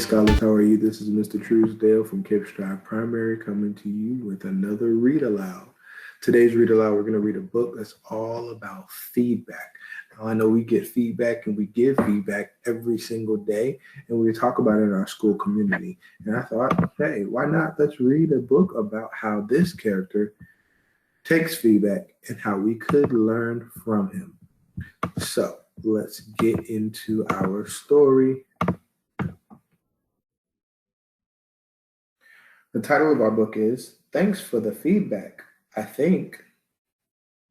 scholars, how are you? This is Mr. Truesdale from KSP Primary coming to you with another read aloud. Today's read aloud, we're going to read a book that's all about feedback. Now, I know we get feedback and we give feedback every single day, and we talk about it in our school community. And I thought, hey, why not? Let's read a book about how this character takes feedback and how we could learn from him. So let's get into our story. The title of our book is Thanks for the Feedback, I think,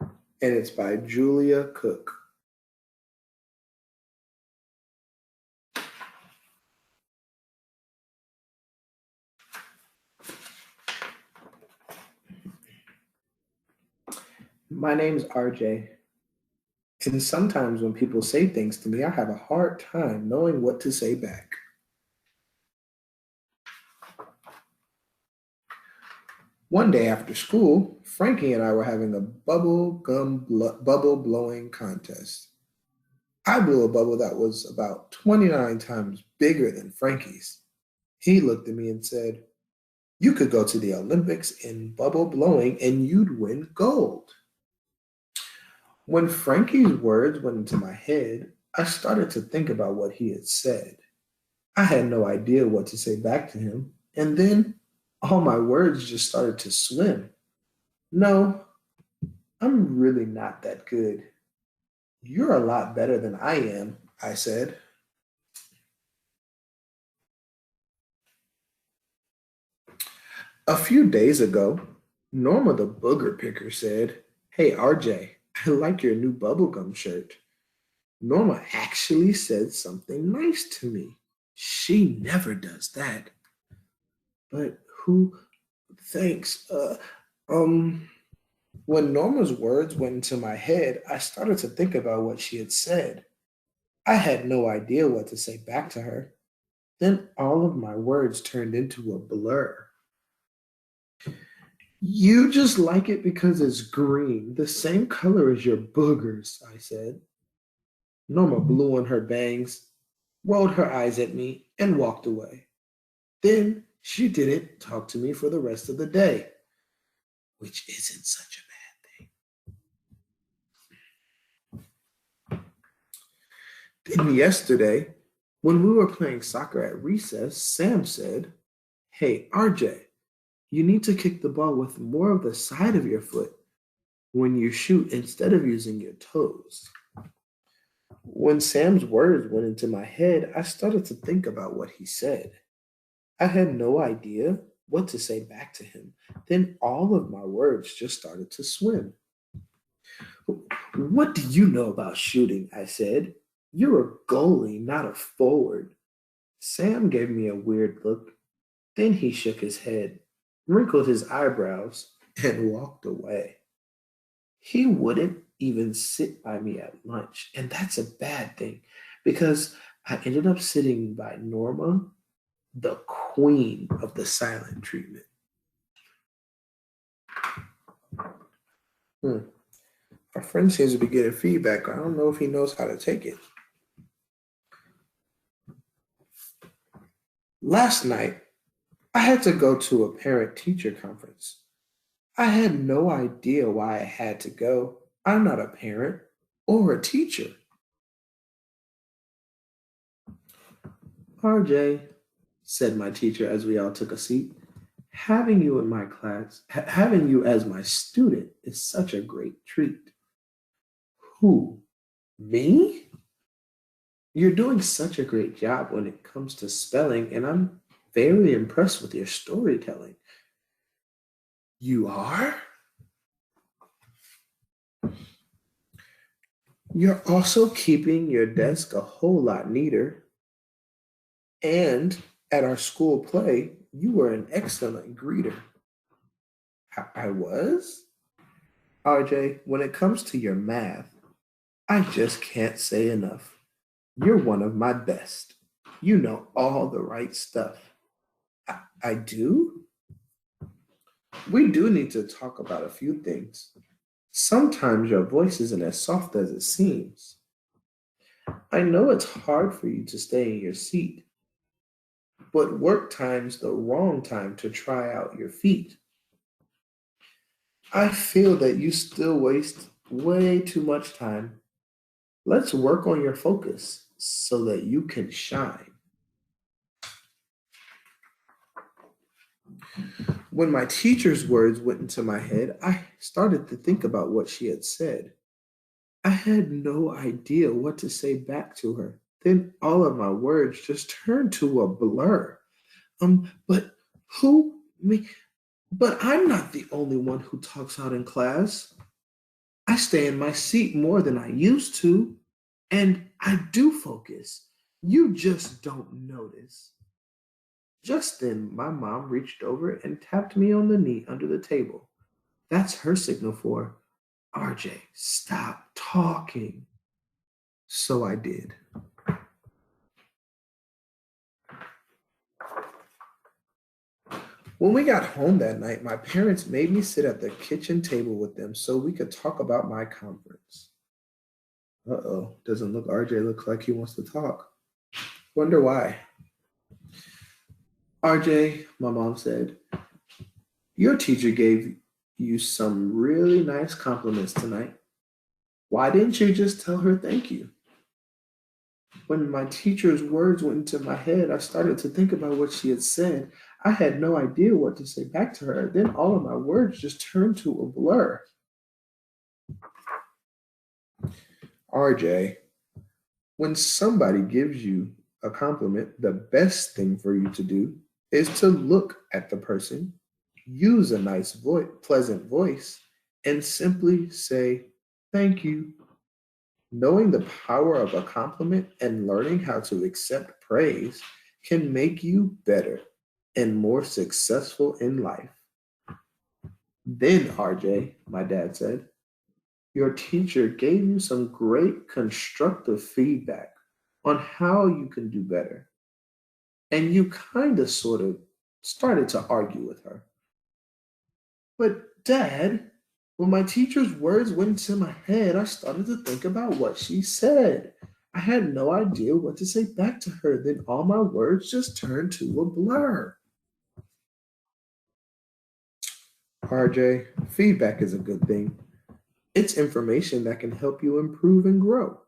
and it's by Julia Cook. My name's RJ, and sometimes when people say things to me, I have a hard time knowing what to say back. One day after school, Frankie and I were having a bubble blowing contest. I blew a bubble that was about 29 times bigger than Frankie's. He looked at me and said, "You could go to the Olympics in bubble blowing and you'd win gold." When Frankie's words went into my head, I started to think about what he had said. I had no idea what to say back to him, and then all my words just started to swim. "No, I'm really not that good. You're a lot better than I am," I said. A few days ago, Norma the booger picker said, "Hey RJ, I like your new bubblegum shirt." Norma actually said something nice to me. She never does that. But who thanks? Um, when Norma's words went into my head, I started to think about what she had said. I had no idea what to say back to her. Then all of my words turned into a blur. "You just like it because it's green, the same color as your boogers," I said. Norma blew on her bangs, rolled her eyes at me, and walked away. Then she didn't talk to me for the rest of the day, which isn't such a bad thing. Then yesterday, when we were playing soccer at recess, Sam said, "Hey, RJ, you need to kick the ball with more of the side of your foot when you shoot instead of using your toes." When Sam's words went into my head, I started to think about what he said. I had no idea what to say back to him. Then all of my words just started to swim. "What do you know about shooting?" I said. "You're a goalie, not a forward." Sam gave me a weird look. Then he shook his head, wrinkled his eyebrows, and walked away. He wouldn't even sit by me at lunch, and that's a bad thing because I ended up sitting by Norma, the queen of the silent treatment. Hmm. Our friend seems to be getting feedback. I don't know if he knows how to take it. Last night, I had to go to a parent teacher conference. I had no idea why I had to go. I'm not a parent or a teacher. "RJ," said my teacher as we all took a seat, "having you in my class, having you as my student is such a great treat." "Who? Me?" "You're doing such a great job when it comes to spelling, and I'm very impressed with your storytelling." "You are?" "You're also keeping your desk a whole lot neater. And at our school play, you were an excellent greeter." I was?" "RJ, when it comes to your math, I just can't say enough. You're one of my best. You know all the right stuff." I do?" "We do need to talk about a few things. Sometimes your voice isn't as soft as it seems. I know it's hard for you to stay in your seat, but work time's the wrong time to try out your feet. I feel that you still waste way too much time. Let's work on your focus so that you can shine. When my teacher's words went into my head, I started to think about what she had said. I had no idea what to say back to her. Then all of my words just turned to a blur. But who me? But I'm not the only one who talks out in class. I stay in my seat more than I used to, and I do focus. You just don't notice. Just then, my mom reached over and tapped me on the knee under the table. That's her signal for, RJ, stop talking. So I did. When we got home that night, my parents made me sit at the kitchen table with them so we could talk about my conference. Uh-oh, doesn't look RJ looks like he wants to talk. Wonder why. RJ, my mom said, your teacher gave you some really nice compliments tonight. Why didn't you just tell her thank you? When my teacher's words went into my head, I started to think about what she had said. I had no idea what to say back to her. Then all of my words just turned to a blur. RJ, when somebody gives you a compliment, the best thing for you to do is to look at the person, use a nice voice, pleasant voice, and simply say, thank you. Knowing the power of a compliment and learning how to accept praise can make you better and more successful in life. Then, RJ, my dad said, your teacher gave you some great constructive feedback on how you can do better. And you kind of sort of started to argue with her. But, Dad, when my teacher's words went into my head, I started to think about what she said. I had no idea what to say back to her. Then all my words just turned to a blur. RJ, feedback is a good thing. It's information that can help you improve and grow.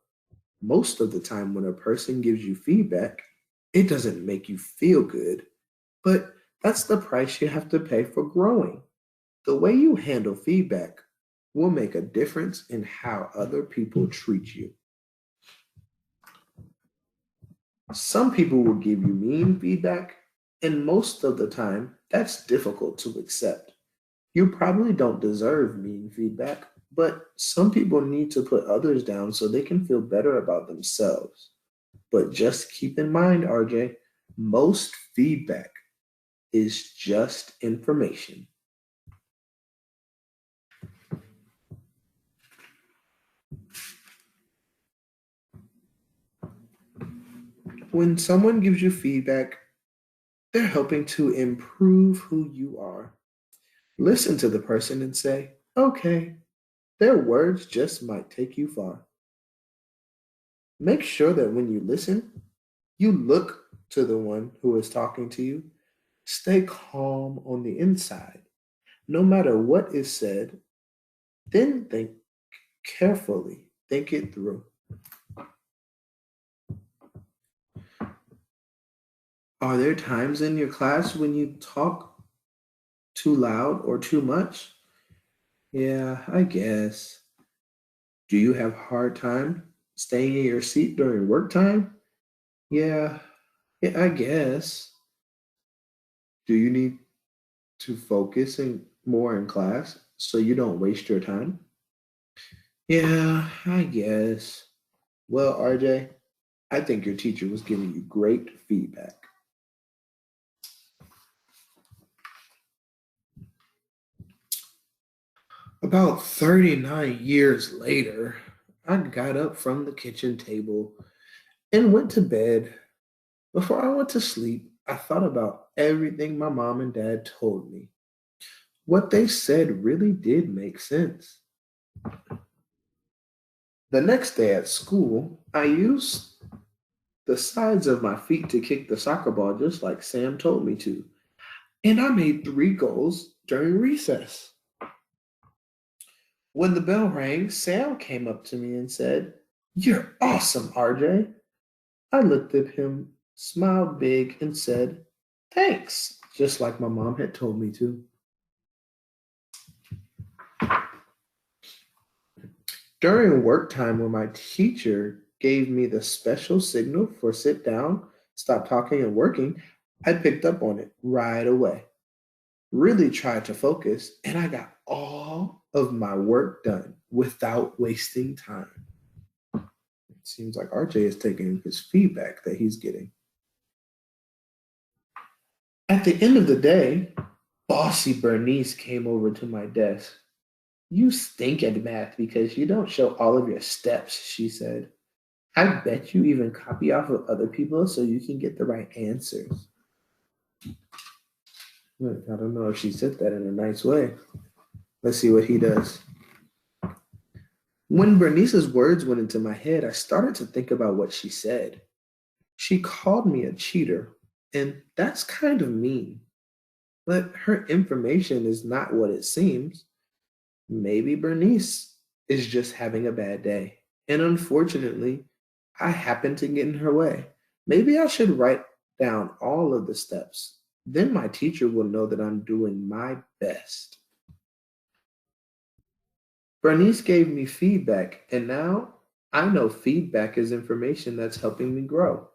Most of the time, when a person gives you feedback, it doesn't make you feel good, but that's the price you have to pay for growing. The way you handle feedback will make a difference in how other people treat you. Some people will give you mean feedback, and most of the time, that's difficult to accept. You probably don't deserve mean feedback, but some people need to put others down so they can feel better about themselves. But just keep in mind, RJ, most feedback is just information. When someone gives you feedback, they're helping to improve who you are. Listen to the person and say, okay, their words just might take you far. Make sure that when you listen, you look to the one who is talking to you. Stay calm on the inside. No matter what is said, then think carefully, think it through. Are there times in your class when you talk too loud or too much? Yeah, I guess. Do you have hard time staying in your seat during work time? Yeah, yeah, I guess. Do you need to focus more in class so you don't waste your time? Yeah, I guess. Well, RJ, I think your teacher was giving you great feedback. About 39 years later, I got up from the kitchen table and went to bed. Before I went to sleep, I thought about everything my mom and dad told me. What they said really did make sense. The next day at school, I used the sides of my feet to kick the soccer ball just like Sam told me to. And I made 3 goals during recess. When the bell rang, Sam came up to me and said, "You're awesome, RJ." I looked at him, smiled big, and said, "Thanks," just like my mom had told me to. During work time, when my teacher gave me the special signal for sit down, stop talking, and working, I picked up on it right away. Really tried to focus, and I got all of my work done without wasting time. It seems like RJ is taking his feedback that he's getting. At the end of the day, bossy Bernice came over to my desk. "You stink at math because you don't show all of your steps," she said. "I bet you even copy off of other people so you can get the right answers." Look, I don't know if she said that in a nice way. Let's see what he does. When Bernice's words went into my head, I started to think about what she said. She called me a cheater, and that's kind of mean. But her information is not what it seems. Maybe Bernice is just having a bad day. And unfortunately, I happen to get in her way. Maybe I should write down all of the steps. Then my teacher will know that I'm doing my best. Bernice gave me feedback, and now I know feedback is information that's helping me grow.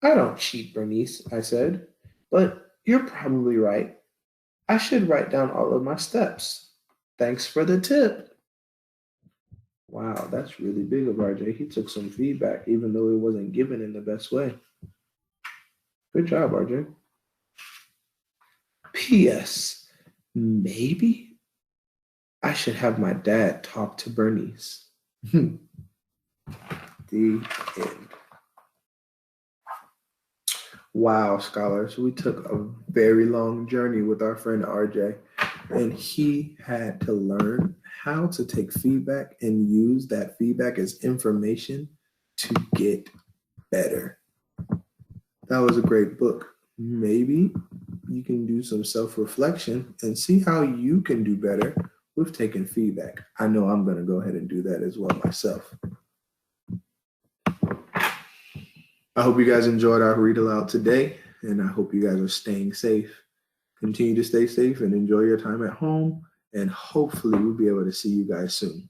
"I don't cheat, Bernice," I said, "but you're probably right. I should write down all of my steps. Thanks for the tip." Wow, that's really big of RJ. He took some feedback, even though it wasn't given in the best way. Good job, RJ. P.S. Maybe I should have my dad talk to Bernice. The end. Wow, scholars, we took a very long journey with our friend RJ, and he had to learn how to take feedback and use that feedback as information to get better. That was a great book. Maybe you can do some self reflection and see how you can do better with taking feedback. I know I'm going to go ahead and do that as well myself. I hope you guys enjoyed our read aloud today, and I hope you guys are staying safe. Continue to stay safe and enjoy your time at home, and hopefully we'll be able to see you guys soon.